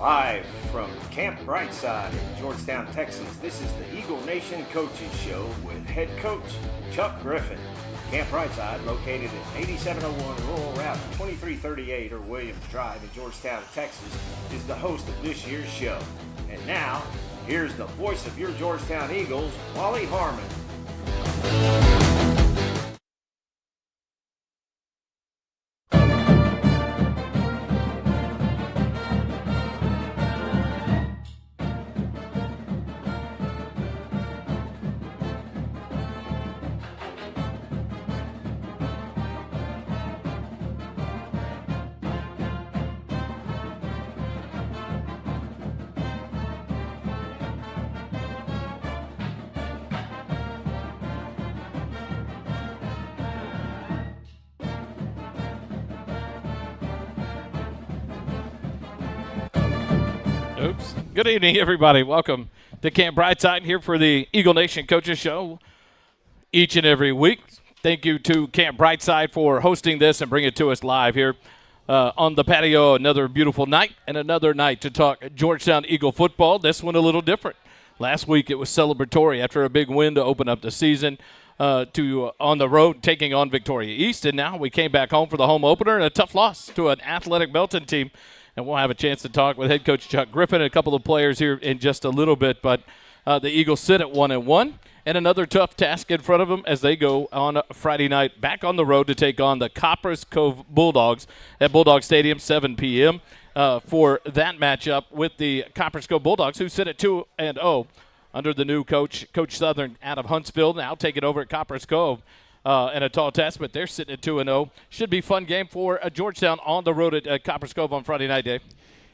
Live from Camp Briteside in Georgetown, Texas, this is the Eagle Nation Coaches Show with head coach Chuck Griffin. Camp Briteside, located at 8701 Rural Route 2338 or Williams Drive in Georgetown, Texas, is the host of this year's show. And now, here's the voice of your Georgetown Eagles, Wally Harmon. Oops. Good evening, everybody. Welcome to Camp Briteside here for the Eagle Nation Coaches Show each and every week. Thank you to Camp Briteside for hosting this and bringing it to us live here on the patio. Another beautiful night and another night to talk Georgetown Eagle football. This one a little different. Last week it was celebratory after a big win to open up the season on the road taking on Victoria East. And now we came back home for the home opener and a tough loss to an athletic Belton team. And we'll have a chance to talk with head coach Chuck Griffin and a couple of players here in just a little bit. But the Eagles sit at 1-1, and another tough task in front of them as they go on Friday night back on the road to take on the Coppers Cove Bulldogs at Bulldog Stadium, 7 p.m. For that matchup with the Coppers Cove Bulldogs, who sit at 2-0 under the new coach, Coach Southern out of Huntsville, now taking over at Coppers Cove. And a tall test, but they're sitting at 2-0. Should be a fun game for Georgetown on the road at Coppers Cove on Friday night, Dave.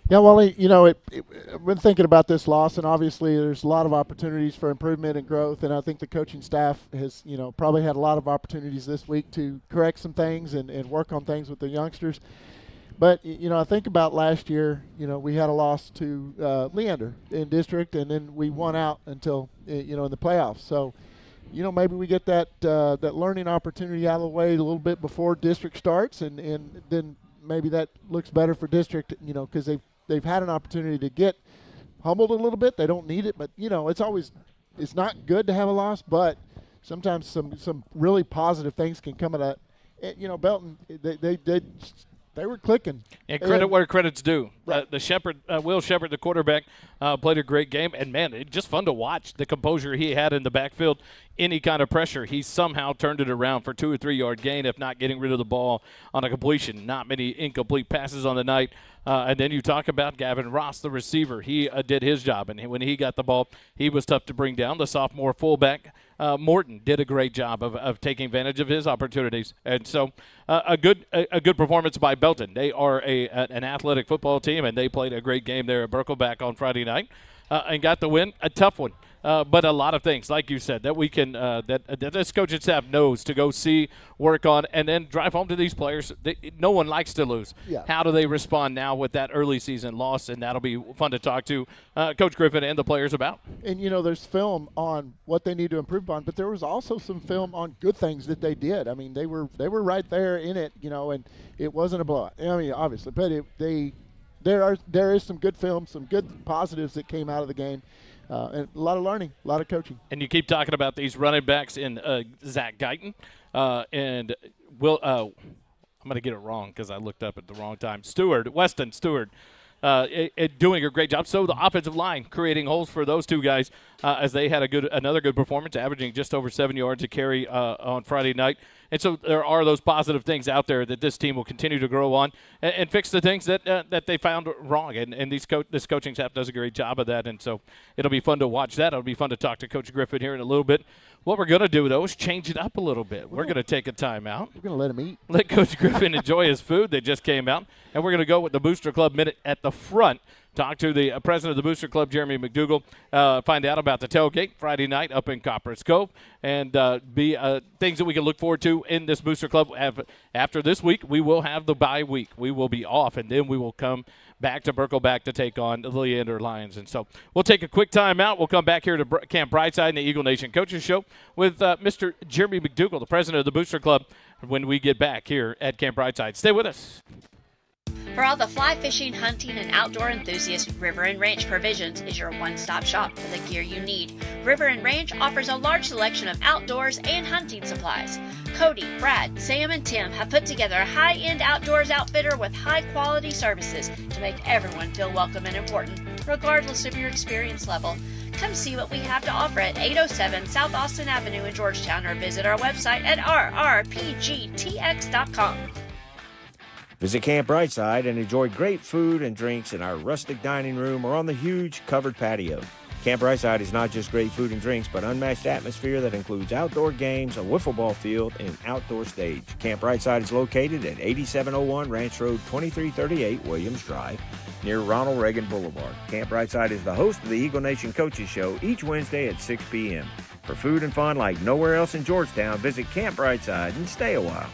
Yeah, Wally, I've been thinking about this loss, and obviously there's a lot of opportunities for improvement and growth, and I think the coaching staff has, probably had a lot of opportunities this week to correct some things and work on things with the youngsters. But, I think about last year, we had a loss to Leander in district, and then we won out until, in the playoffs. So, maybe we get that learning opportunity out of the way a little bit before district starts, and then maybe that looks better for district, because they've had an opportunity to get humbled a little bit. They don't need it, but it's not good to have a loss, but sometimes some really positive things can come out of Belton. They were clicking. Yeah, credit where credit's due. Right. Will Shepard, the quarterback, played a great game. And, man, it's just fun to watch the composure he had in the backfield. Any kind of pressure, he somehow turned it around for 2 or 3 yard gain, if not getting rid of the ball on a completion. Not many incomplete passes on the night. And then you talk about Gavin Ross, the receiver. He did his job. And when he got the ball, he was tough to bring down. The sophomore fullback, Morton, did a great job of taking advantage of his opportunities. And so a good performance by Belton. They are an athletic football team, and they played a great game there at Birkelback on Friday night and got the win. A tough one. But a lot of things, like you said, that we can that this coaching staff knows to go see, work on, and then drive home to these players. No one likes to lose. Yeah. How do they respond now with that early season loss? And that'll be fun to talk to Coach Griffin and the players about. And, there's film on what they need to improve on, but there was also some film on good things that they did. I mean, they were right there in it, and it wasn't a blowout. I mean, obviously, but there is some good film, some good positives that came out of the game. And a lot of learning, a lot of coaching. And you keep talking about these running backs in Zach Guyton and Will. I'm going to get it wrong because I looked up at the wrong time. Weston Stewart, doing a great job. So the offensive line creating holes for those two guys as they had another good performance, averaging just over 7 yards a carry on Friday night. And so there are those positive things out there that this team will continue to grow on and fix the things that they found wrong. And this coaching staff does a great job of that. And so it'll be fun to watch that. It'll be fun to talk to Coach Griffin here in a little bit. What we're going to do, though, is change it up a little bit. We're going to take a timeout. We're going to let him eat. Let Coach Griffin enjoy his food that just came out. And we're going to go with the Booster Club Minute at the front. Talk to the president of the Booster Club, Jeremy McDougall, find out about the tailgate Friday night up in Coppers Cove, and be things that we can look forward to in this Booster Club. After this week, we will have the bye week. We will be off, and then we will come back to Birkelback to take on the Leander Lions. And so we'll take a quick time out. We'll come back here to Camp Briteside and the Eagle Nation Coaches Show with Mr. Jeremy McDougall, the president of the Booster Club, when we get back here at Camp Briteside. Stay with us. For all the fly fishing, hunting, and outdoor enthusiasts, River and Ranch Provisions is your one-stop shop for the gear you need. River and Ranch offers a large selection of outdoors and hunting supplies. Cody, Brad, Sam, and Tim have put together a high-end outdoors outfitter with high-quality services to make everyone feel welcome and important, regardless of your experience level. Come see what we have to offer at 807 South Austin Avenue in Georgetown or visit our website at rrpgtx.com. Visit Camp Briteside and enjoy great food and drinks in our rustic dining room or on the huge covered patio. Camp Briteside is not just great food and drinks, but unmatched atmosphere that includes outdoor games, a wiffle ball field, and outdoor stage. Camp Briteside is located at 8701 Ranch Road 2338 Williams Drive, near Ronald Reagan Boulevard. Camp Briteside is the host of the Eagle Nation Coaches Show each Wednesday at 6 p.m. For food and fun like nowhere else in Georgetown, visit Camp Briteside and stay a while.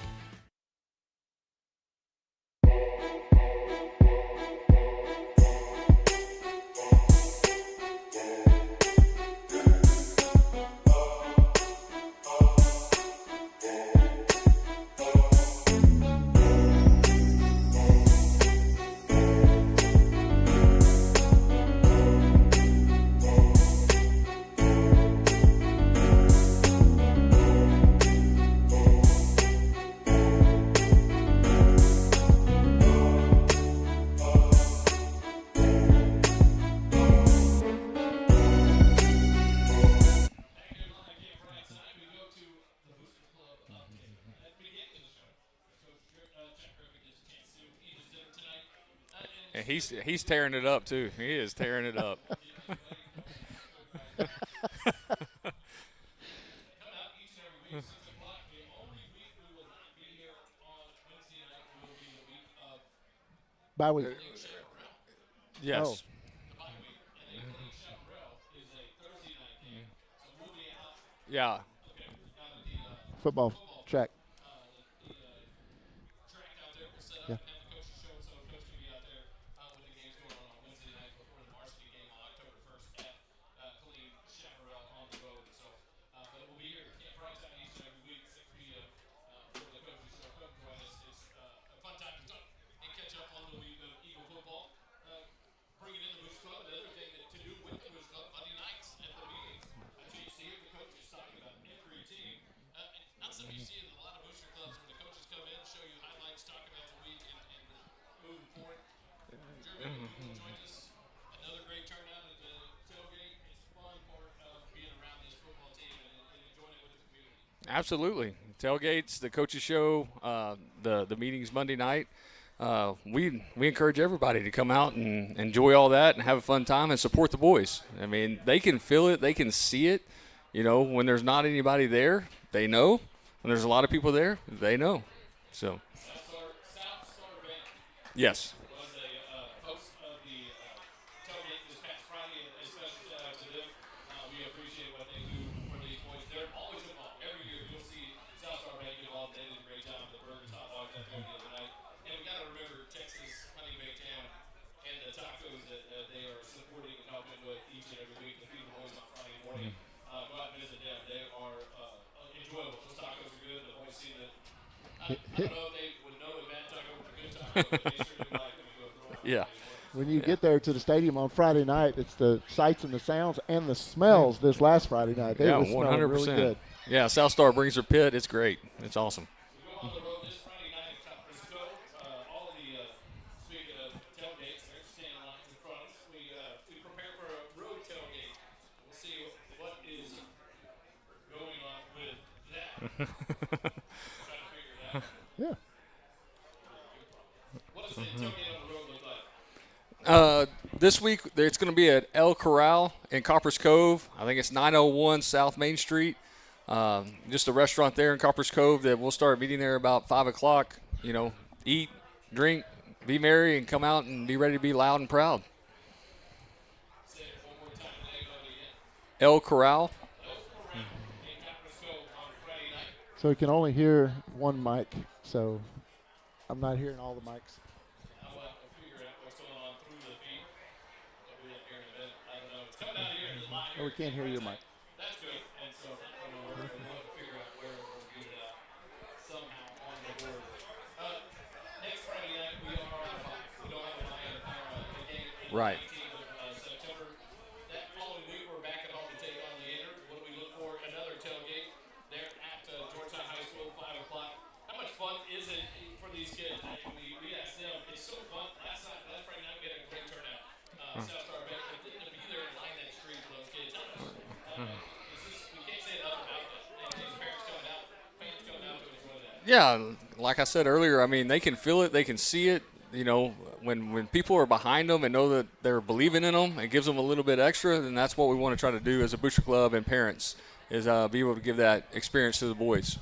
And he's tearing it up too. He is tearing it up. Bye week. Yes. Oh. Yeah. Football track. Yeah. Absolutely. Tailgates, the coaches show, the meetings Monday night. We encourage everybody to come out and enjoy all that and have a fun time and support the boys. I mean, they can feel it, they can see it. You know, when there's not anybody there, they know. When there's a lot of people there, they know. So, yes. Yeah. When you get there to the stadium on Friday night, it's the sights and the sounds and the smells this last Friday night. They Yeah, were smelling 100%. really good. Yeah, South Star brings their pit. It's great. It's awesome. Yeah. This week, it's going to be at El Corral in Coppers Cove. I think it's 901 South Main Street. Just a restaurant there in Coppers Cove that we'll start meeting there about 5 o'clock. You know, eat, drink, be merry, and come out and be ready to be loud and proud. El Corral. So we can only hear one mic, so I'm not hearing all the mics. Oh, we can't hear your mic. That's good. And so we'll figure out where we'll do that somehow on the board. Next Friday night, we are Right. 19th of September. That following week, we're back at home to take on Leander. What do we look for? Another tailgate there at Georgetown High School, 5 o'clock. How much fun is it for these kids? We asked them. It's so fun. Last Friday night, we had a great turnout. South Star Bet, but didn't to be there and line that street for those kids. We can't say enough about that. And these parents coming out to enjoy that. Yeah, like I said earlier, I mean, they can feel it, they can see it. You know, when people are behind them and know that they're believing in them, it gives them a little bit extra, and that's what we want to try to do as a booster club and parents is be able to give that experience to the boys.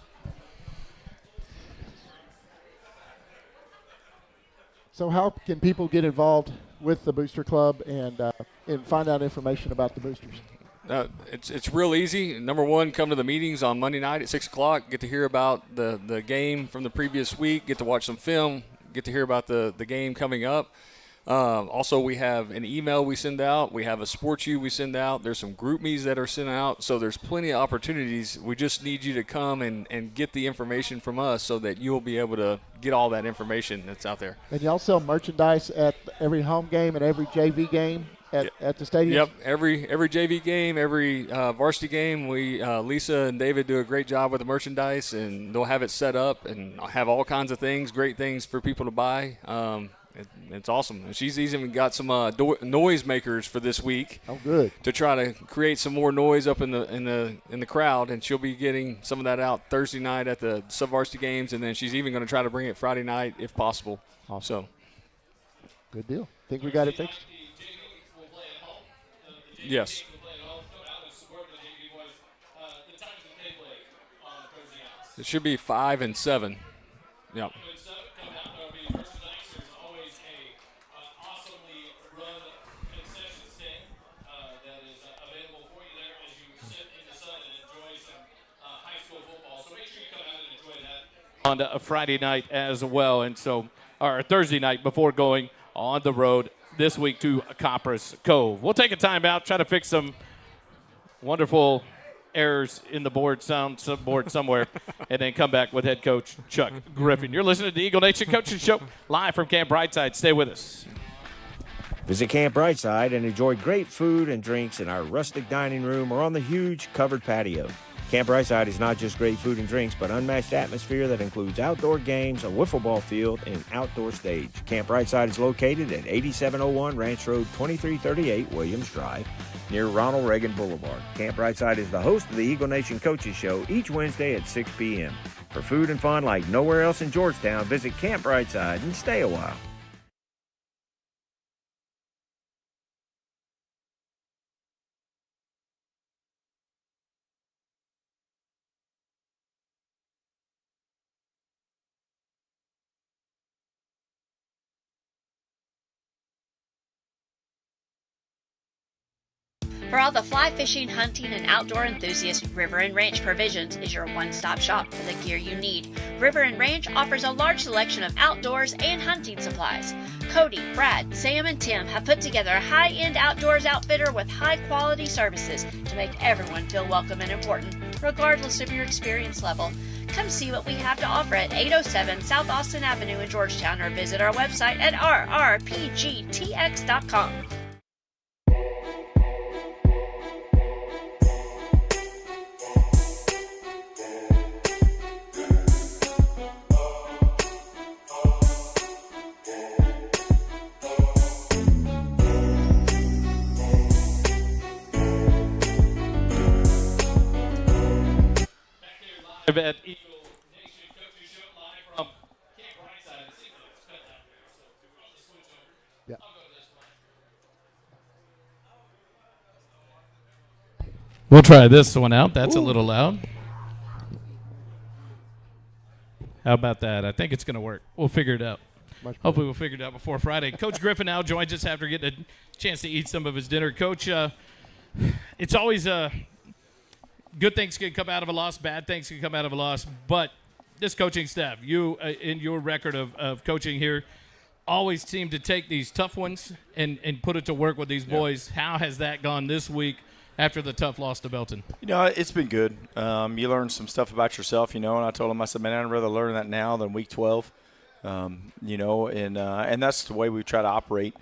So how can people get involved with the Booster Club and find out information about the boosters? It's real easy. Number one, come to the meetings on Monday night at 6 o'clock. Get to hear about the game from the previous week. Get to watch some film. Get to hear about the game coming up. Also, we have an email we send out. We have a sports you we send out. There's some group me's that are sent out. So there's plenty of opportunities. We just need you to come and get the information from us so that you'll be able to get all that information that's out there. And y'all sell merchandise at every home game and every JV game at the stadium? Yep, every JV game, every varsity game, Lisa and David do a great job with the merchandise, and they'll have it set up and have all kinds of things, great things for people to buy. It's awesome. And she's even got some noise makers for this week. Oh, good. To try to create some more noise up in the crowd, and she'll be getting some of that out Thursday night at the sub-varsity games, and then she's even going to try to bring it Friday night if possible. Awesome. So, good deal. Think we got it fixed? Yes. It should be 5 and 7. Yep. On a Friday night as well, and so our Thursday night before going on the road this week to Copperas Cove. We'll take a timeout, try to fix some wonderful errors in the board somewhere, and then come back with head coach Chuck Griffin. You're listening to the Eagle Nation Coaches Show live from Camp Briteside. Stay with us. Visit Camp Briteside and enjoy great food and drinks in our rustic dining room or on the huge covered patio. Camp Briteside is not just great food and drinks, but unmatched atmosphere that includes outdoor games, a wiffle ball field, and outdoor stage. Camp Briteside is located at 8701 Ranch Road 2338 Williams Drive, near Ronald Reagan Boulevard. Camp Briteside is the host of the Eagle Nation Coaches Show each Wednesday at 6 p.m. For food and fun like nowhere else in Georgetown, visit Camp Briteside and stay a while. For all the fly fishing, hunting, and outdoor enthusiasts, River and Ranch Provisions is your one-stop shop for the gear you need. River and Ranch offers a large selection of outdoors and hunting supplies. Cody, Brad, Sam, and Tim have put together a high-end outdoors outfitter with high-quality services to make everyone feel welcome and important, regardless of your experience level. Come see what we have to offer at 807 South Austin Avenue in Georgetown, or visit our website at rrpgtx.com. At Eagle Nation Coaches Show live from Camp Briteside. It seems like it's cut out there, so we'll just switch over. Yeah. I'll go this way. We'll try this one out. That's a little loud. How about that? I think it's going to work. We'll figure it out. Hopefully we'll figure it out before Friday. Coach Griffin now joins us after getting a chance to eat some of his dinner. Coach, it's always good things can come out of a loss, bad things can come out of a loss, but this coaching staff, you in your record of coaching here, always seem to take these tough ones and put it to work with these boys. How has that gone this week after the tough loss to Belton? You know, it's been good. You learn some stuff about yourself, you know, and I told him, I said, man, I'd rather learn that now than week 12, you know, and that's the way we try to operate.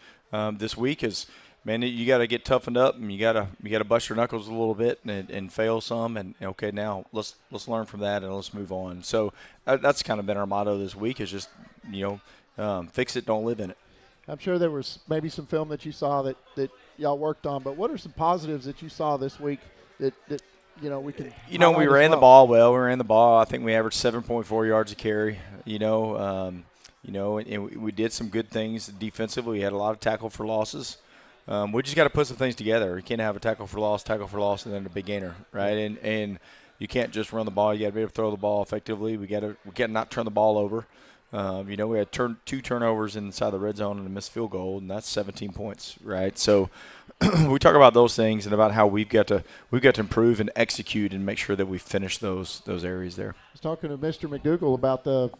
this week is, man, you got to get toughened up, and you got to bust your knuckles a little bit and fail some, and okay, now let's learn from that and let's move on. So that's kind of been our motto this week, is just fix it, don't live in it. I'm sure there was maybe some film that you saw that y'all worked on, but what are some positives that you saw this week that we can? We ran the ball well. We ran the ball. I think we averaged 7.4 yards a carry. And we did some good things defensively. We had a lot of tackle for losses. We just got to put some things together. You can't have a tackle for loss, and then a big gainer, right? And you can't just run the ball. You got to be able to throw the ball effectively. We got to not turn the ball over. We had two turnovers inside the red zone and a missed field goal, and that's 17 points, right? So we talk about those things and about how we've got to improve and execute and make sure that we finish those areas there. I was talking to Mr. McDougall about the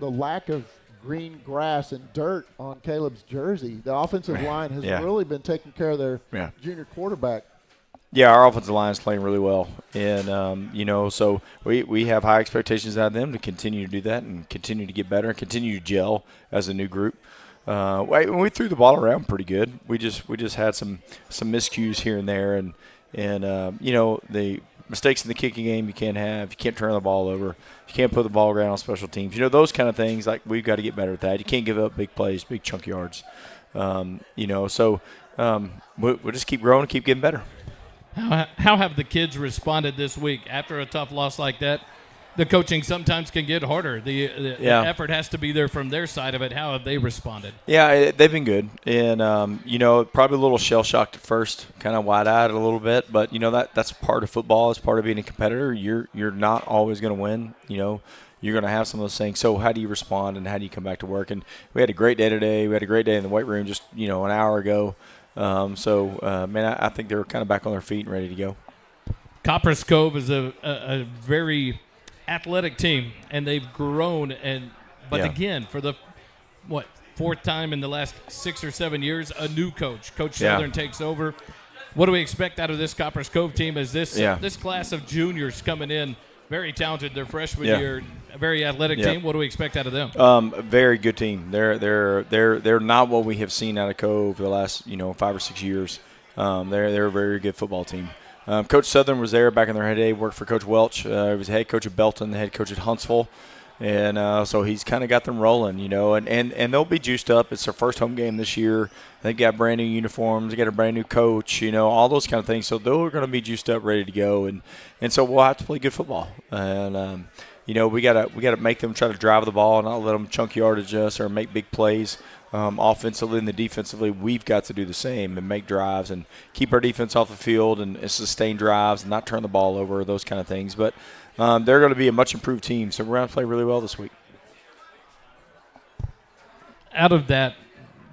lack of green grass and dirt on Caleb's jersey. The offensive line has really been taking care of their junior quarterback. Yeah, our offensive line is playing really well, and so we have high expectations out of them to continue to do that and continue to get better and continue to gel as a new group. We threw the ball around pretty good. We just had some miscues here and there, and the mistakes in the kicking game you can't have. You can't turn the ball over. You can't put the ball around on special teams. Those kind of things. Like, we've got to get better at that. You can't give up big plays, big chunk yards. We'll just keep growing and keep getting better. How have the kids responded this week after a tough loss like that? The coaching sometimes can get harder. The effort has to be there from their side of it. How have they responded? Yeah, they've been good. And, probably a little shell-shocked at first, kind of wide-eyed a little bit. But, that's part of football. It's part of being a competitor. You're not always going to win. You're going to have some of those things. So how do you respond and how do you come back to work? And we had a great day today. We had a great day in the weight room just, an hour ago. I think they're kind of back on their feet and ready to go. Copper's Cove is a very athletic team, and they've grown. But again, for the fourth time in the last 6 or 7 years, a new coach. Coach Southern takes over. What do we expect out of this Copper's Cove team? As this class of juniors coming in, very talented, their freshman year, a very athletic team. What do we expect out of them? A very good team. They're not what we have seen out of Cove the last 5 or 6 years. They're a very good football team. Coach Southern was there back in their heyday. Worked for Coach Welch. He was head coach at Belton, the head coach at Huntsville, and so he's kind of got them rolling. And they'll be juiced up. It's their first home game this year. They got brand new uniforms. They got a brand new coach. All those kind of things. So they're going to be juiced up, ready to go, and so we'll have to play good football. And we gotta make them try to drive the ball, and not let them chunk yardage us or make big plays. Offensively and defensively, we've got to do the same and make drives and keep our defense off the field and sustain drives and not turn the ball over, those kind of things. But they're going to be a much improved team, so we're going to play really well this week. Out of that,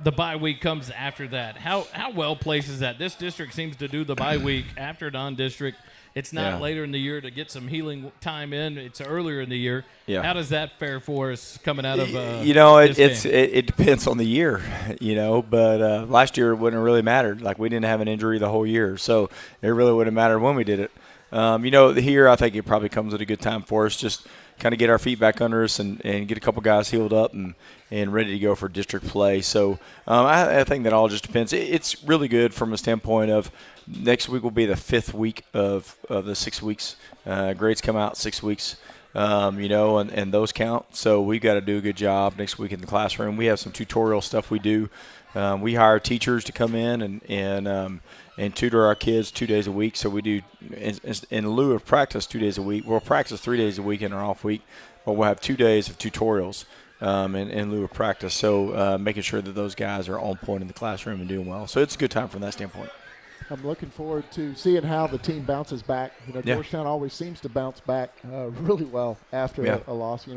the bye week comes after that. How well placed is that? This district seems to do the bye week after non-district. It's not later in the year to get some healing time in. It's earlier in the year. Yeah. How does that fare for us coming out of it depends on the year, but last year it wouldn't have really mattered. Like, we didn't have an injury the whole year, so it really wouldn't matter when we did it. Here I think it probably comes at a good time for us, just kind of get our feet back under us and get a couple guys healed up and ready to go for district play. So I think that all just depends. It's really good from a standpoint of next week will be the 5th week of the 6 weeks. Grades come out 6 weeks, and those count. So we've got to do a good job next week in the classroom. We have some tutorial stuff we do. We hire teachers to come in and tutor our kids 2 days a week. So we do, in lieu of practice 2 days a week, we'll practice 3 days a week in our off week, but we'll have 2 days of tutorials in lieu of practice. So making sure that those guys are on point in the classroom and doing well. So it's a good time from that standpoint. I'm looking forward to seeing how the team bounces back. Georgetown always seems to bounce back really well after a loss.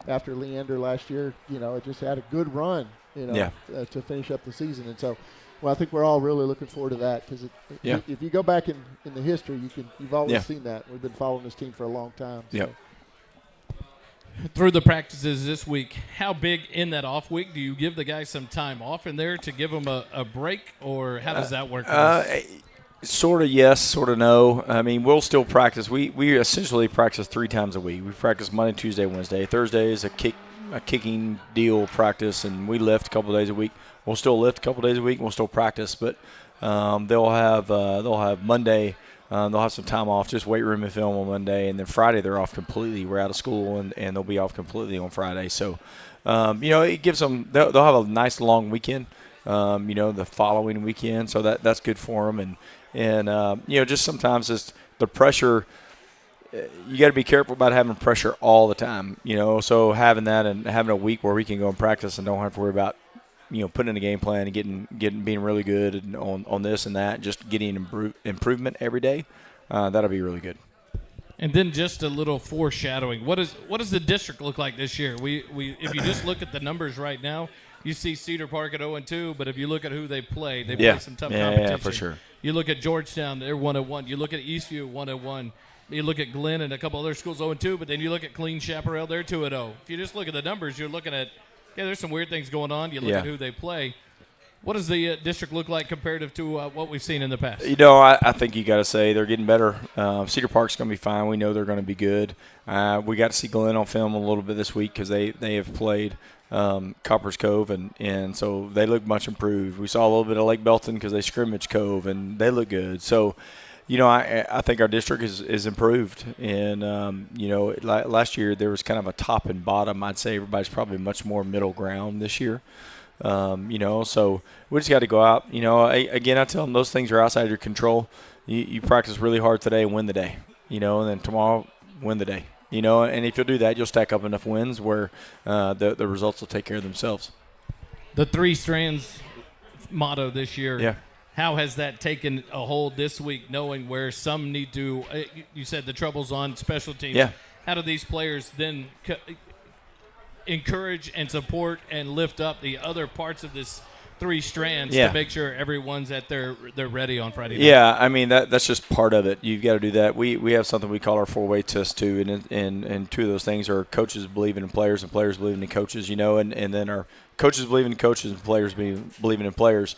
After Leander last year, it just had a good run, to finish up the season. And so, I think we're all really looking forward to that because if you go back in the history, you've always seen that. We've been following this team for a long time. So. Yeah. Through the practices this week, how big in that off week do you give the guys some time off in there to give them a break, or how does that work? Sort of yes, sort of no. I mean, we'll still practice. We essentially practice 3 times a week. We practice Monday, Tuesday, Wednesday. Thursday is a kick a kicking deal practice, and we lift a couple of days a week. We'll still lift a couple of days a week, and we'll still practice, but they'll have Monday. They'll have some time off, just weight room and film on Monday, and then Friday they're off completely. We're out of school, and they'll be off completely on Friday. So, it gives them – they'll have a nice long weekend, the following weekend. So that's good for them. And just sometimes it's the pressure – you got to be careful about having pressure all the time, So having that and having a week where we can go and practice and don't have to worry about – putting in a game plan and being really good and on this and that, just getting improvement every day, that'll be really good. And then just a little foreshadowing. What does the district look like this year? We if you just look at the numbers right now, you see Cedar Park at 0-2, but if you look at who they play some tough competition. Yeah, for sure. You look at Georgetown, they're 1-1. You look at Eastview, 1-1. You look at Glenn and a couple other schools 0-2, but then you look at Clean Chaparral, they're 2-0. If you just look at the numbers, you're looking at there's some weird things going on. You look at who they play. What does the district look like comparative to what we've seen in the past? I think you got to say they're getting better. Cedar Park's going to be fine. We know they're going to be good. We got to see Glenn on film a little bit this week because they have played Copper's Cove, and so they look much improved. We saw a little bit of Lake Belton because they scrimmaged Cove, and they look good. So, I think our district is improved. And, last year there was kind of a top and bottom. I'd say everybody's probably much more middle ground this year. So we just got to go out. Again, I tell them those things are outside your control. You practice really hard today and win the day, and then tomorrow win the day. And if you'll do that, you'll stack up enough wins where the results will take care of themselves. The 3 strands motto this year. Yeah. How has that taken a hold this week, knowing where some need to you said the trouble's on special teams. Yeah. How do these players then encourage and support and lift up the other parts of this 3 strands to make sure everyone's at they're ready on Friday night? Yeah, I mean that's just part of it. You've got to do that. We have something we call our 4-way test too, and 2 of those things are coaches believing in players and players believing in coaches. And then our coaches believing in coaches and players believing in players.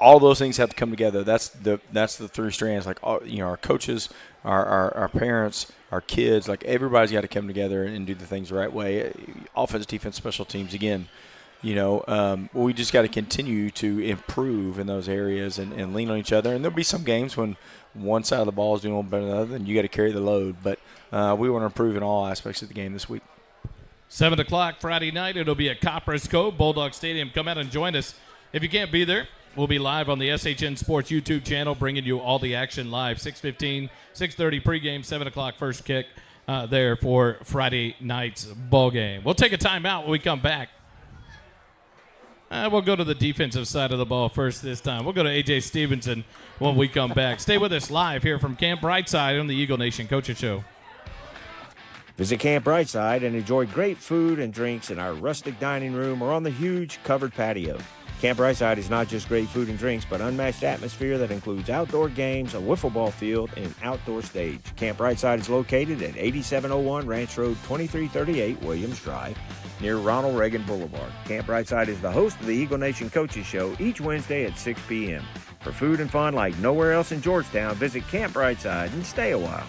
All those things have to come together. That's the 3 strands. Like our coaches, our parents, our kids. Like everybody's got to come together and do the things the right way. Offense, defense, special teams. Again, we just got to continue to improve in those areas and lean on each other. And there'll be some games when one side of the ball is doing a little better than the other, and you got to carry the load. But we want to improve in all aspects of the game this week. 7 o'clock Friday night. It'll be at Copper's Cove, Bulldog Stadium. Come out and join us. If you can't be there, we'll be live on the SHN Sports YouTube channel, bringing you all the action live. 6:15, 6:30 pregame, 7 o'clock first kick there for Friday night's ball game. We'll take a timeout when we come back. We'll go to the defensive side of the ball first this time. We'll go to A.J. Stevenson when we come back. Stay with us live here from Camp Briteside on the Eagle Nation Coaches Show. Visit Camp Briteside and enjoy great food and drinks in our rustic dining room or on the huge covered patio. Camp Briteside is not just great food and drinks, but unmatched atmosphere that includes outdoor games, a wiffle ball field, and an outdoor stage. Camp Briteside is located at 8701 Ranch Road, 2338 Williams Drive, near Ronald Reagan Boulevard. Camp Briteside is the host of the Eagle Nation Coaches Show each Wednesday at 6 p.m. For food and fun like nowhere else in Georgetown, visit Camp Briteside and stay a while.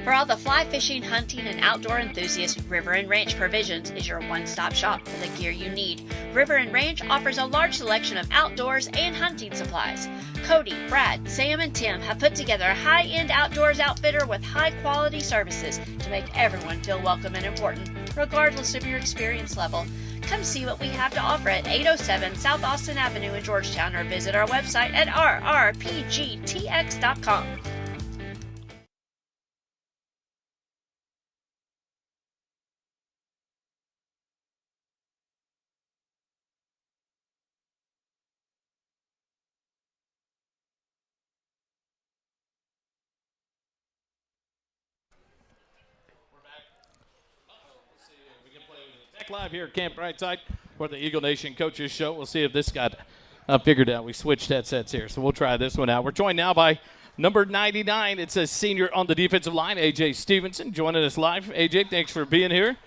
For all the fly fishing, hunting, and outdoor enthusiasts, River and Ranch Provisions is your one-stop shop for the gear you need. River and Ranch offers a large selection of outdoors and hunting supplies. Cody, Brad, Sam, and Tim have put together a high-end outdoors outfitter with high-quality services to make everyone feel welcome and important, regardless of your experience level. Come see what we have to offer at 807 South Austin Avenue in Georgetown or visit our website at rrpgtx.com. Live here at Camp Briteside for the Eagle Nation Coaches Show. We'll see if this got figured out. We switched headsets here, so we'll try this one out. We're joined now by number 99. It says senior on the defensive line, A.J. Stevenson, joining us live. A.J., thanks for being here.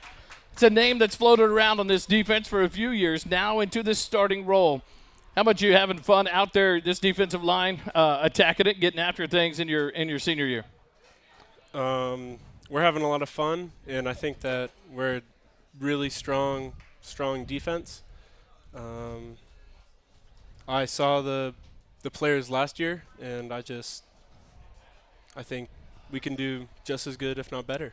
It's a name that's floated around on this defense for a few years now into this starting role. How much you having fun out there, this defensive line, attacking it, getting after things in your senior year? We're having a lot of fun, and I think that we're really strong defense. I saw the players last year, and I think we can do just as good, if not better.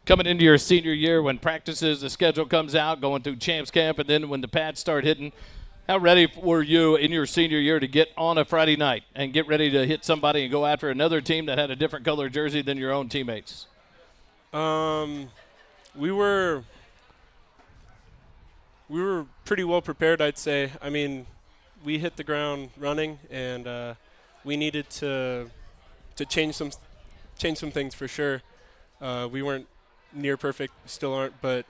Coming into your senior year, when practices, the schedule comes out, going through champs camp, and then when the pads start hitting, how ready were you in your senior year to get on a Friday night and get ready to hit somebody and go after another team that had a different color jersey than your own teammates? We were pretty well prepared, I'd say. I mean, we hit the ground running, and we needed to change some things for sure. We weren't near perfect, still aren't, but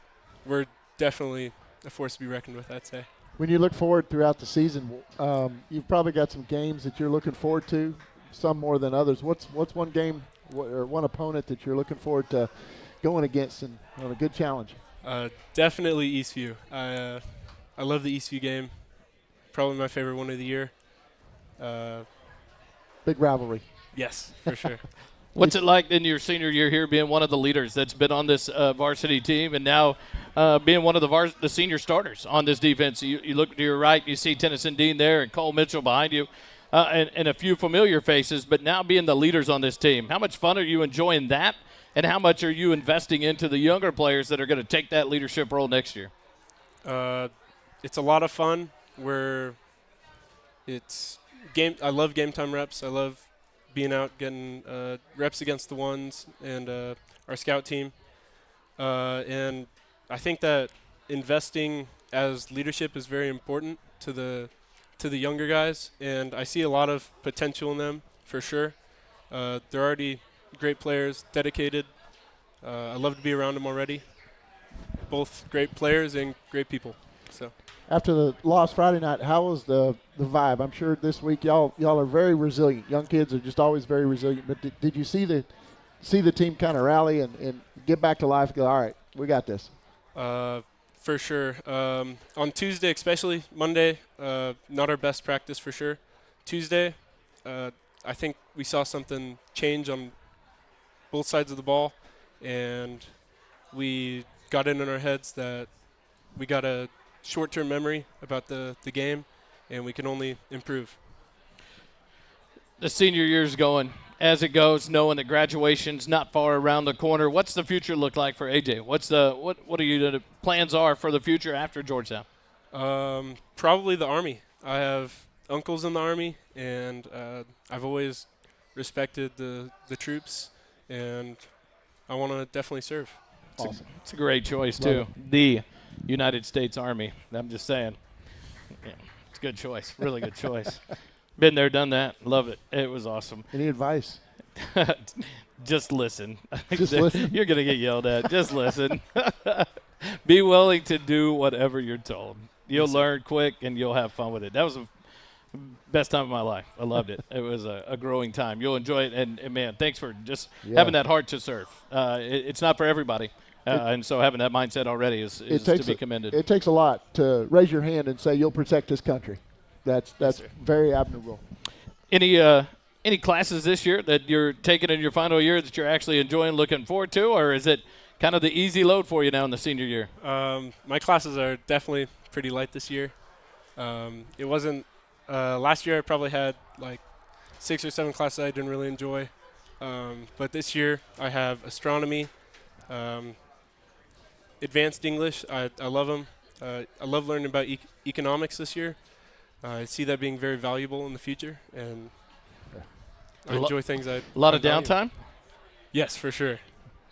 we're definitely a force to be reckoned with, I'd say. When you look forward throughout the season, you've probably got some games that you're looking forward to, some more than others. What's one game or one opponent that you're looking forward to going against and on a good challenge? Definitely Eastview. I love the Eastview game. Probably my favorite one of the year. Big rivalry. Yes, for sure. What's it like in your senior year here being one of the leaders that's been on this varsity team and now being one of the senior starters on this defense? You look to your right, you see Tennyson Dean there and Cole Mitchell behind you and a few familiar faces, but now being the leaders on this team. How much fun are you enjoying that, and how much are you investing into the younger players that are going to take that leadership role next year? It's a lot of fun. I love game time reps. I love being out getting reps against the ones and our scout team. And I think that investing as leadership is very important to the younger guys, and I see a lot of potential in them for sure. They're already great players, dedicated. I love to be around them already. Both great players and great people. So. After the loss Friday night, how was the vibe? I'm sure this week y'all are very resilient. Young kids are just always very resilient. But did you see the team kind of rally and get back to life and go, all right, we got this? For sure. On Tuesday especially, Monday, not our best practice for sure. Tuesday, I think we saw something change on both sides of the ball, and we got it in our heads that we got a short-term memory about the game, and we can only improve. The senior year's going as it goes, knowing that graduation's not far around the corner. What's the future look like for AJ? What are the plans are for the future after Georgetown? Probably the Army. I have uncles in the Army, and I've always respected the troops, and I want to definitely serve. Awesome. It's a great choice, too. The United States Army. I'm just saying. Yeah, it's a good choice. Really good choice. Been there, done that. Love it. It was awesome. Any advice? Just listen. Just listen. You're going to get yelled at. Just listen. Be willing to do whatever you're told. You'll learn quick, and you'll have fun with it. That was the best time of my life. I loved it. It was a growing time. You'll enjoy it. And man, thanks for just having that heart to serve. It's not for everybody. And so having that mindset already is to be commended. It takes a lot to raise your hand and say you'll protect this country. That's very admirable. Any classes this year that you're taking in your final year that you're actually enjoying, looking forward to, or is it kind of the easy load for you now in the senior year? My classes are definitely pretty light this year. It wasn't last year. I probably had like 6 or 7 classes I didn't really enjoy, but this year I have astronomy. Advanced English, I love them. I love learning about economics this year. I see that being very valuable in the future, and I enjoy things. A lot of downtime? Yes, for sure.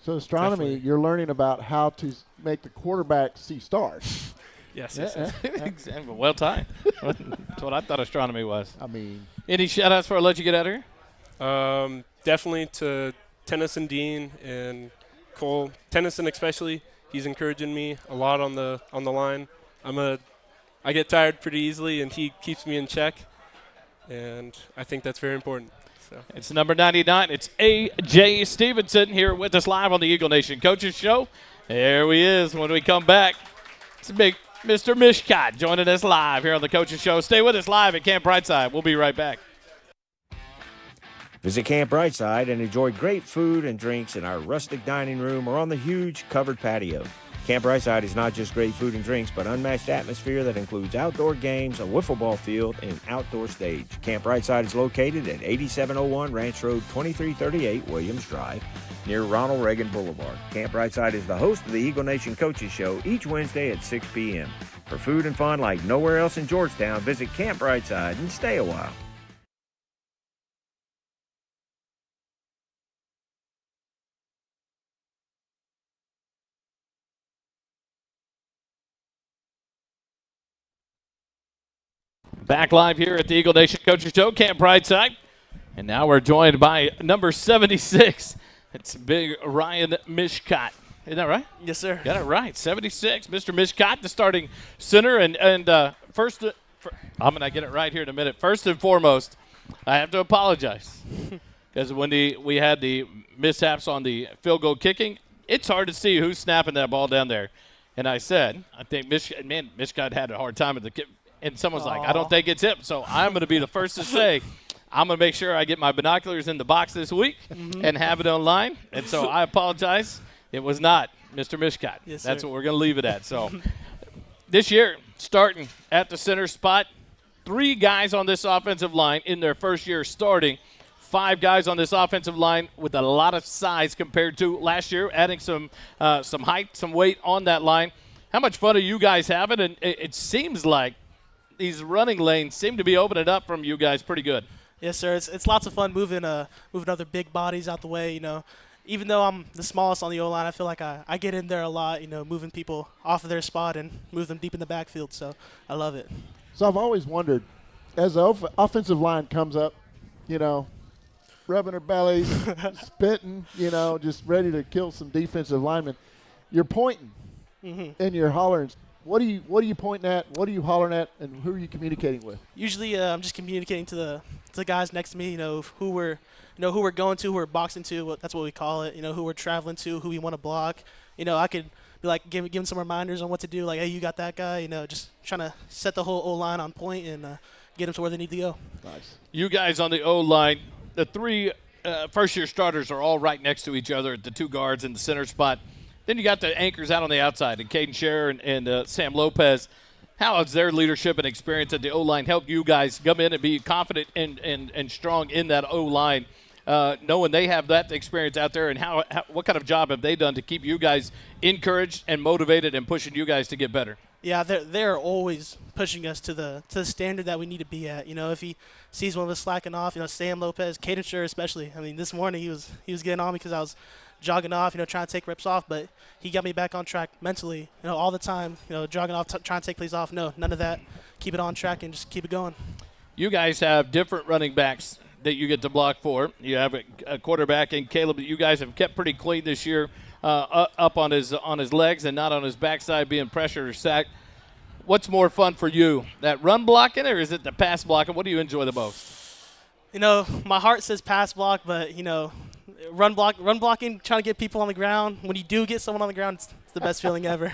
So astronomy, definitely. You're learning about how to make the quarterback see stars. Yes. Exactly. Well timed. That's what I thought astronomy was. I mean. Any shout-outs before I let you get out of here? Definitely to Tennyson Dean and Cole. Tennyson especially. He's encouraging me a lot on the line. I get tired pretty easily, and he keeps me in check, and I think that's very important. So. It's number 99. It's A.J. Stevenson here with us live on the Eagle Nation Coaches Show. There he is when we come back. It's a big Mr. Mishkot joining us live here on the Coaching Show. Stay with us live at Camp Briteside. We'll be right back. Visit Camp Briteside and enjoy great food and drinks in our rustic dining room or on the huge covered patio. Camp Briteside is not just great food and drinks, but unmatched atmosphere that includes outdoor games, a wiffle ball field, and outdoor stage. Camp Briteside is located at 8701 Ranch Road 2338 Williams Drive, near Ronald Reagan Boulevard. Camp Briteside is the host of the Eagle Nation Coaches Show each Wednesday at 6 p.m. For food and fun like nowhere else in Georgetown, visit Camp Briteside and stay a while. Back live here at the Eagle Nation Coaches Show, Camp Briteside. And now we're joined by number 76. It's big Ryan Mishkot. Isn't that right? Yes, sir. Got it right. 76. Mr. Mishkot, the starting center. And first, I'm going to get it right here in a minute. First and foremost, I have to apologize. Because when we had the mishaps on the field goal kicking, it's hard to see who's snapping that ball down there. And I said, I think Mishkot had a hard time at the kick. And someone's like, I don't think it's him. So I'm going to be the first to say, I'm going to make sure I get my binoculars in the box this week and have it online. And so I apologize. It was not Mr. Mishkot. Yes, That's sir. what we're going to leave it at. So this year, starting at the center spot, 3 guys on this offensive line in their first year starting, 5 guys on this offensive line with a lot of size compared to last year, adding some height, some weight on that line. How much fun are you guys having? And it seems like these running lanes seem to be opening up from you guys pretty good. Yes, sir. It's lots of fun moving other big bodies out the way. Even though I'm the smallest on the O-line, I feel like I get in there a lot. Moving people off of their spot and move them deep in the backfield. So I love it. So I've always wondered, as the offensive line comes up, rubbing their bellies, spitting, just ready to kill some defensive linemen, you're pointing and you're hollering. What are you pointing at? What are you hollering at? And who are you communicating with? Usually, I'm just communicating to the guys next to me. Who we're going to, who we're boxing to. That's what we call it. Who we're traveling to, who we want to block. I could be like give them some reminders on what to do. Like, hey, you got that guy. Just trying to set the whole O-line on point and get them to where they need to go. Nice. You guys on the O-line, the 3 first-year starters are all right next to each other at the 2 guards in the center spot. Then you got the anchors out on the outside, and Caden Scherer and Sam Lopez. How has their leadership and experience at the O-line helped you guys come in and be confident and strong in that O-line, knowing they have that experience out there? And what kind of job have they done to keep you guys encouraged and motivated and pushing you guys to get better? Yeah, they're always pushing us to the standard that we need to be at. If he sees one of us slacking off, Sam Lopez, Caden Scherer especially. I mean, this morning he was getting on me because I was jogging off, trying to take reps off, but he got me back on track mentally, all the time, jogging off, trying to take plays off. No, none of that. Keep it on track and just keep it going. You guys have different running backs that you get to block for. You have a quarterback in Caleb that you guys have kept pretty clean this year, up on his legs and not on his backside being pressured or sacked. What's more fun for you, that run blocking or is it the pass blocking? What do you enjoy the most? My heart says pass block, but, run blocking, trying to get people on the ground. When you do get someone on the ground, it's the best feeling ever.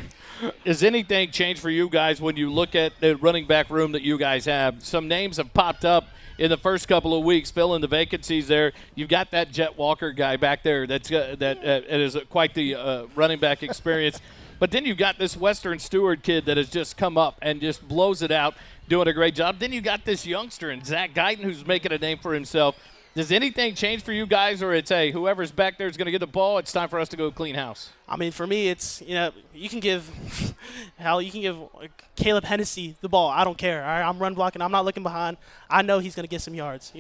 Has anything changed for you guys when you look at the running back room that you guys have? Some names have popped up in the first couple of weeks, filling the vacancies there. You've got that Jet Walker guy back there that is quite the running back experience. But then you've got this Western Stewart kid that has just come up and just blows it out, doing a great job. Then you got this youngster in Zach Guyton who's making a name for himself. Does anything change for you guys, or it's, hey, whoever's back there is going to get the ball, it's time for us to go clean house? I mean, for me, it's, you can give Caleb Hennessy the ball. I don't care. All right? I'm run blocking. I'm not looking behind. I know he's going to get some yards.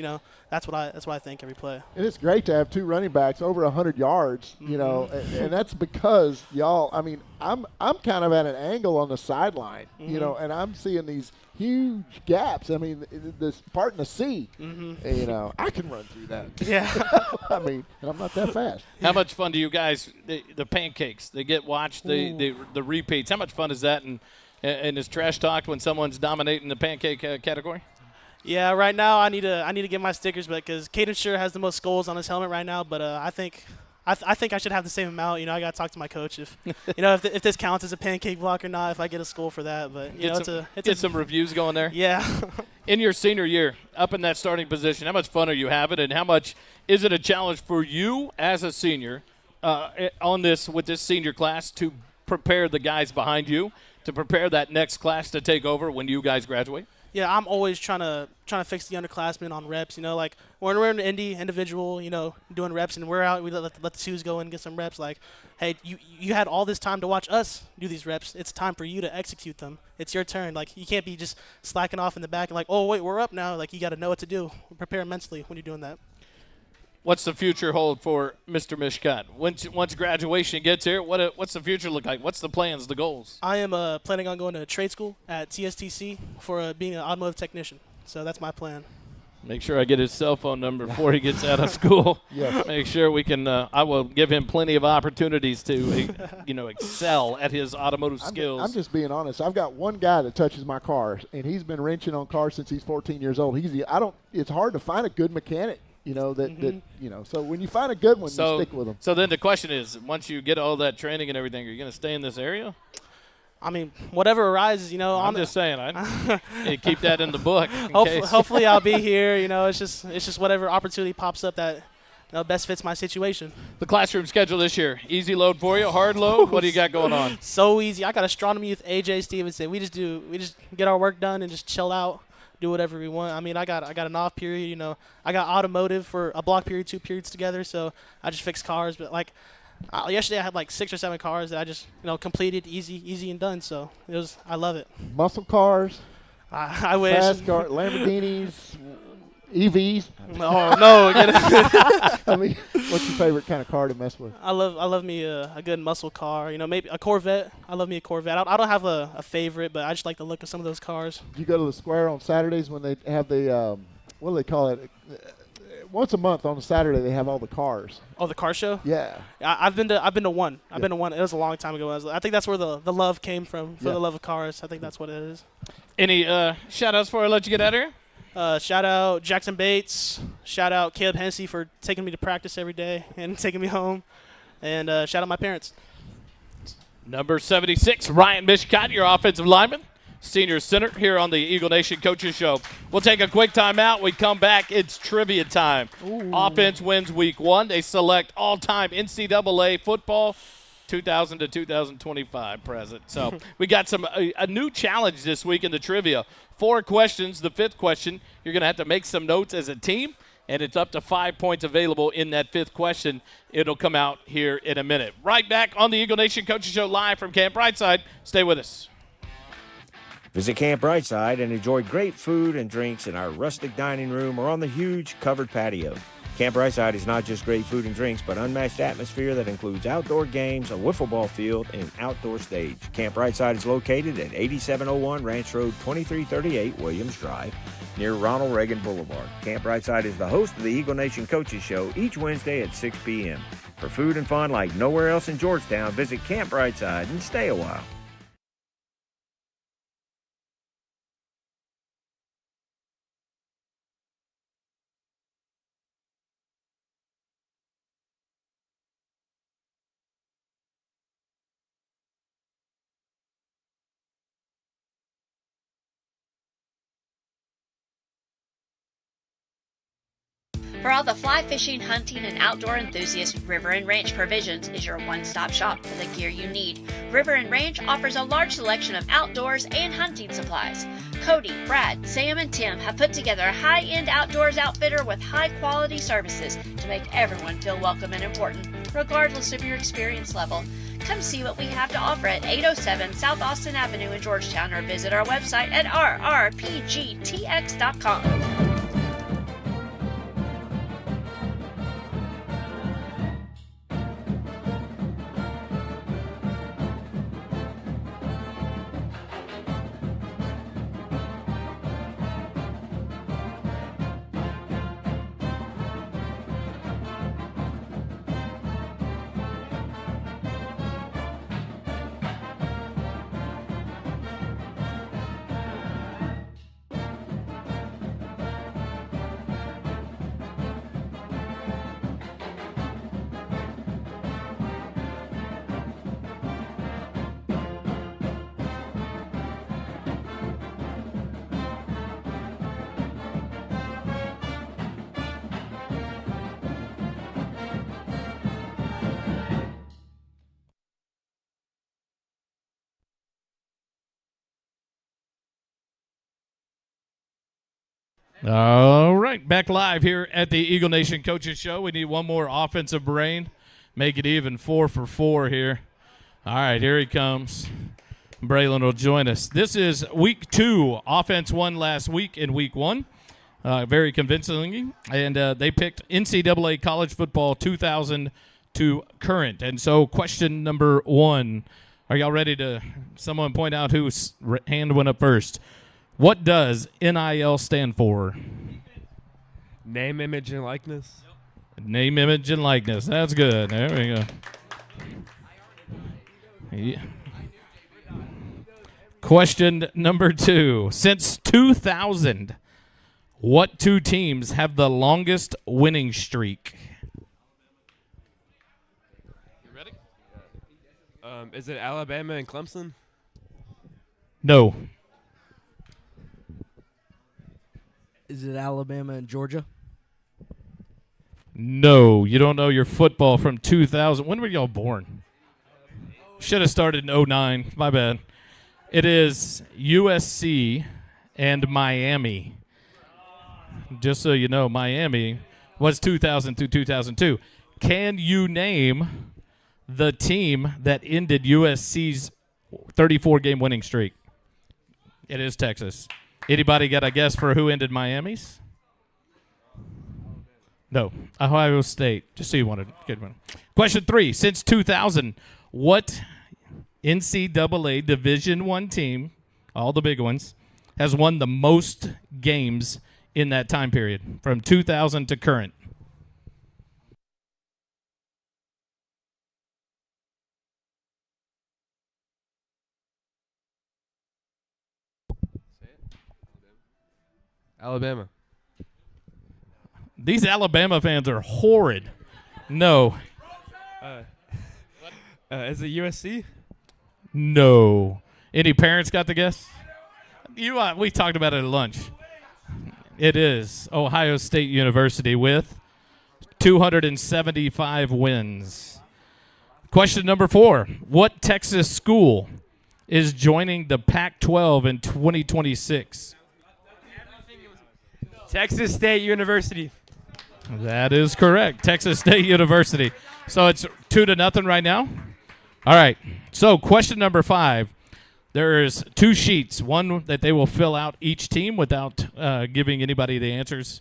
That's what I think every play. And it's great to have 2 running backs over 100 yards, and that's because y'all, I mean, I'm kind of at an angle on the sideline, and I'm seeing these huge gaps. I mean, this part in the sea, I can run through that. Yeah. I mean, and I'm not that fast. How much fun do you guys, the pancakes, they get watched, the repeats, how much fun is that? And is trash talked when someone's dominating the pancake category? Yeah, right now I need to get my stickers, but because Caden Scherer has the most skulls on his helmet right now, but I think I think I should have the same amount. I got to talk to my coach if if this counts as a pancake block or not. If I get a school for that, but get some reviews going there. Yeah. In your senior year, up in that starting position, how much fun are you having, and how much is it a challenge for you as a senior with this senior class to prepare the guys behind you, to prepare that next class to take over when you guys graduate? Yeah, I'm always trying to fix the underclassmen on reps. Like when we're in Indy individual, doing reps, and we're out, we let the twos go and get some reps. Like, hey, you had all this time to watch us do these reps. It's time for you to execute them. It's your turn. Like, you can't be just slacking off in the back and like, oh wait, we're up now. Like, you got to know what to do. Prepare mentally when you're doing that. What's the future hold for Mr. Mishkat? Once graduation gets here, what's the future look like? What's the plans, the goals? I am planning on going to trade school at TSTC for being an automotive technician. So that's my plan. Make sure I get his cell phone number before he gets out of school. Yes. Make sure we can. I will give him plenty of opportunities to, excel at his automotive skills. I'm just being honest. I've got one guy that touches my car, and he's been wrenching on cars since he's 14 years old. It's hard to find a good mechanic. So when you find a good one, you stick with them. So then the question is, once you get all that training and everything, are you going to stay in this area? I mean, whatever arises, I'm just saying, I keep that in the book. Hopefully, I'll be here. It's just whatever opportunity pops up that best fits my situation. The classroom schedule this year: easy load for you, hard load. What do you got going on? So easy. I got astronomy with AJ Stevenson. We just get our work done and just chill out. Do whatever we want. I mean, I got an off period. I got automotive for a block period, 2 periods together. So I just fix cars. But yesterday, I had 6 or 7 cars that I just completed easy and done. So I love it. Muscle cars. I wish. Fast car, Lamborghinis, EVs. Oh no! I mean, what's your favorite kind of car to mess with? I love me a good muscle car. Maybe a Corvette. I love me a Corvette. I don't have a favorite, but I just like the look of some of those cars. You go to the square on Saturdays when they have the what do they call it? Once a month on a Saturday they have all the cars. Oh, the car show? Yeah. I've been to one. I've been to one. It was a long time ago. I think that's where the love came from, the love of cars. I think that's what it is. Any shout-outs before I let you get out of here? Shout out Jackson Bates. Shout out Caleb Hennessy for taking me to practice every day and taking me home. And shout out my parents. Number 76, Ryan Mishkat, your offensive lineman, senior center here on the Eagle Nation Coaches Show. We'll take a quick timeout. We come back. It's trivia time. Ooh. Offense wins week 1. They select all-time NCAA football 2000 to 2025 present. So we got a new challenge this week in the trivia. 4 questions. The 5th question, you're going to have to make some notes as a team, and it's up to 5 points available in that 5th question. It'll come out here in a minute. Right back on the Eagle Nation Coaches Show live from Camp Briteside. Stay with us. Visit Camp Briteside and enjoy great food and drinks in our rustic dining room or on the huge covered patio. Camp Briteside is not just great food and drinks, but unmatched atmosphere that includes outdoor games, a wiffle ball field, and an outdoor stage. Camp Briteside is located at 8701 Ranch Road, 2338 Williams Drive, near Ronald Reagan Boulevard. Camp Briteside is the host of the Eagle Nation Coaches Show each Wednesday at 6 p.m. For food and fun like nowhere else in Georgetown, visit Camp Briteside and stay a while. For all the fly fishing, hunting, and outdoor enthusiasts, River and Ranch Provisions is your one-stop shop for the gear you need. River and Ranch offers a large selection of outdoors and hunting supplies. Cody, Brad, Sam, and Tim have put together a high-end outdoors outfitter with high-quality services to make everyone feel welcome and important, regardless of your experience level. Come see what we have to offer at 807 South Austin Avenue in Georgetown or visit our website at rrpgtx.com. All right, back live here at the Eagle Nation Coaches Show. We need one more offensive brain. Make it even 4 for 4 here. All right, here he comes. Braylon will join us. This is week 2. Offense won last week in week 1, very convincingly. And they picked NCAA College Football 2000 to current. And so question number 1. Are y'all ready to someone point out whose hand went up first? What does NIL stand for? Name, image, and likeness. Name, image, and likeness. That's good. There we go. Yeah. Question number 2. Since 2000, what 2 teams have the longest winning streak? You ready? Is it Alabama and Clemson? No. Is it Alabama and Georgia? No. You don't know your football from 2000. When were y'all born? Should have started in 09. My bad. It is USC and Miami. Just so you know, Miami was 2000 through 2002. Can you name the team that ended USC's 34-game winning streak? It is Texas. Anybody got a guess for who ended Miami's? No. Ohio State. Just so you wanted. Good one. Question 3. Since 2000, what NCAA Division I team, all the big ones, has won the most games in that time period, from 2000 to current? Alabama. These Alabama fans are horrid. No. Is it USC? No. Any parents got the guess? We talked about it at lunch. It is Ohio State University with 275 wins. Question number 4. What Texas school is joining the Pac-12 in 2026? Texas State University. That is correct. Texas State University. So it's 2-0 right now. All right. So question number 5. There's 2 sheets, one that they will fill out each team without giving anybody the answers.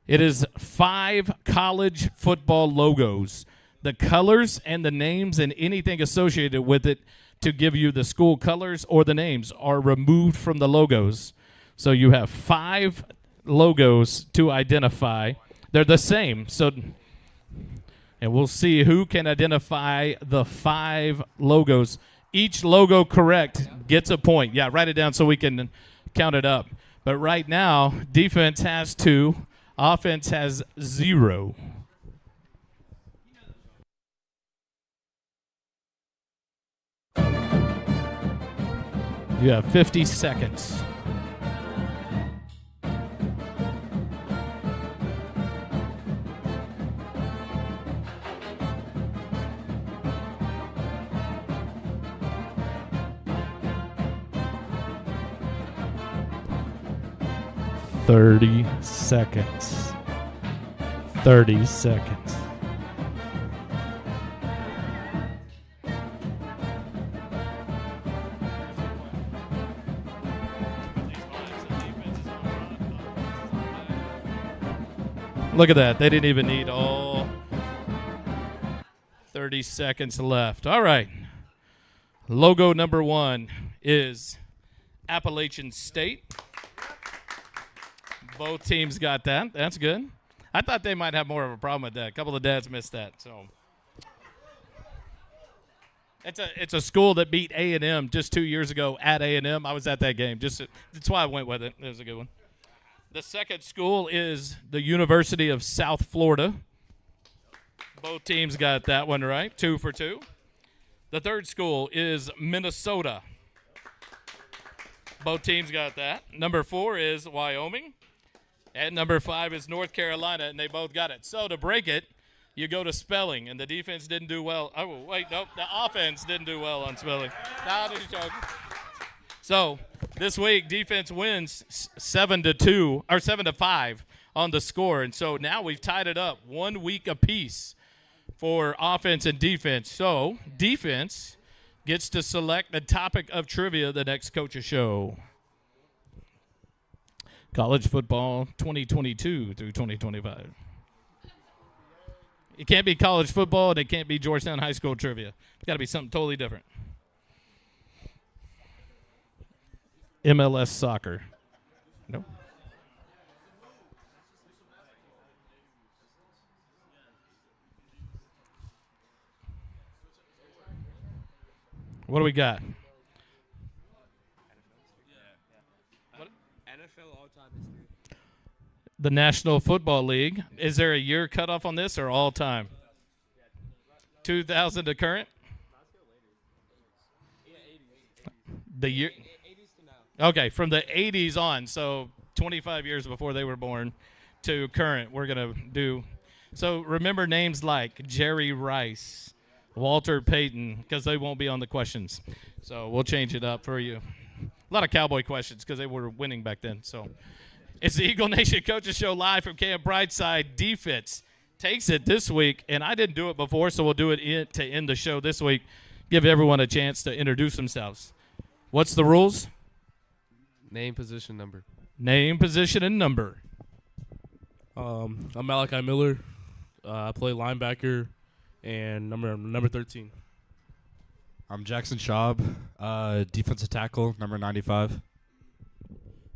It is 5 college football logos, the colors and the names and anything associated with it to give you the school colors or the names are removed from the logos. So you have 5 logos to identify. They're the same. And we'll see who can identify the 5 logos. Each logo correct gets a point. Yeah, write it down so we can count it up. But right now, defense has 2, offense has 0. You have 50 seconds. Thirty seconds. 30 seconds. Look at that. They didn't even need all 30 seconds left. All right. Logo number 1 is Appalachian State. Both teams got that. That's good. I thought they might have more of a problem with that. A couple of dads missed that. So it's a school that beat A&M just 2 years ago at A&M. I was at that game. That's why I went with it. It was a good one. The second school is the University of South Florida. Both teams got that one right. 2 for 2. The third school is Minnesota. Both teams got that. Number 4 is Wyoming. And number 5 is North Carolina, and they both got it. So to break it, you go to spelling, and the defense didn't do well. Oh, wait, nope, the offense didn't do well on spelling. So This week, defense wins 7-2 or 7-5 on the score, and so now we've tied it up 1 week apiece for offense and defense. So defense gets to select the topic of trivia the next coach's show. College football 2022 through 2025. It can't be college football, and it can't be Georgetown High School trivia. It's got to be something totally different. MLS soccer. Nope. What do we got? NFL all-time history. The National Football League. Is there a year cutoff on this or all time? 2000 to current? The year. Okay, from the 80s on, so 25 years before they were born to current, we're going to do. So remember names like Jerry Rice, Walter Payton, because they won't be on the questions. So we'll change it up for you. A lot of Cowboy questions because they were winning back then. So it's the Eagle Nation Coaches Show live from Camp Briteside. Defense takes it this week, and I didn't do it before, so we'll do it to end the show this week. Give everyone a chance to introduce themselves. What's the rules? Name, position, number. Name, position, and number. I'm Malachi Miller. I play linebacker and number 13. I'm Jackson Schaub, defensive tackle, number 95.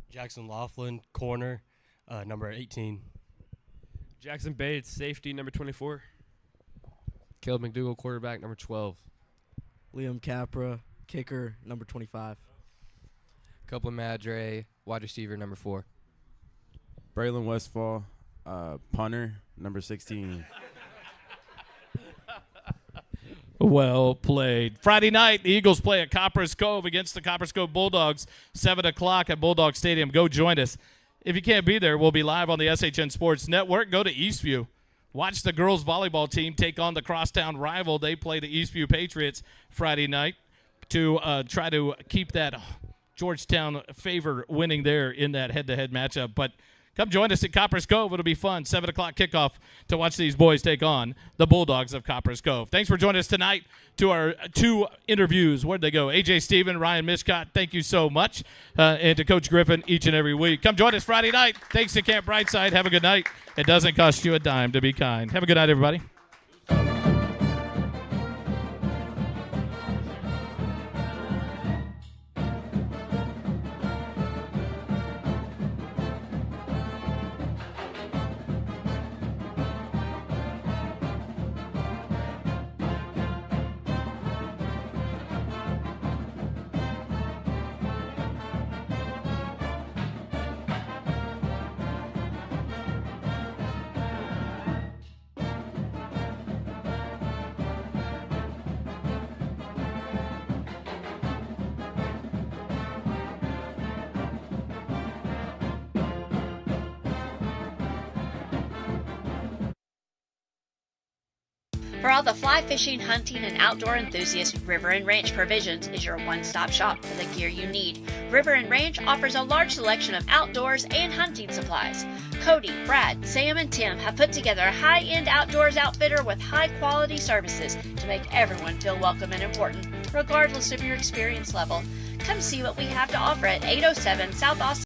Jackson Laughlin, corner, number 18. Jackson Bates, safety, number 24. Caleb McDougall, quarterback, number 12. Liam Capra, kicker, number 25. Copeland Madre, wide receiver, number 4. Braylon Westfall, punter, number 16. Well played. Friday night, the Eagles play at Copperas Cove against the Copperas Cove Bulldogs, 7 o'clock at Bulldog Stadium. Go join us. If you can't be there, we'll be live on the SHN Sports Network. Go to Eastview. Watch the girls volleyball team take on the crosstown rival. They play the Eastview Patriots Friday night to try to keep that Georgetown favor winning there in that head-to-head matchup. But come join us at Copperas Cove. It'll be fun. 7 o'clock kickoff to watch these boys take on the Bulldogs of Copperas Cove. Thanks for joining us tonight to our 2 interviews. Where'd they go? A.J. Stephen, Ryan Mishcott, thank you so much. And to Coach Griffin each and every week. Come join us Friday night. Thanks to Camp Briteside. Have a good night. It doesn't cost you a dime to be kind. Have a good night, everybody. For all the fly fishing, hunting, and outdoor enthusiasts, River and Ranch Provisions is your one-stop shop for the gear you need. River and Ranch offers a large selection of outdoors and hunting supplies. Cody, Brad, Sam, and Tim have put together a high-end outdoors outfitter with high-quality services to make everyone feel welcome and important, regardless of your experience level. Come see what we have to offer at 807 South Austin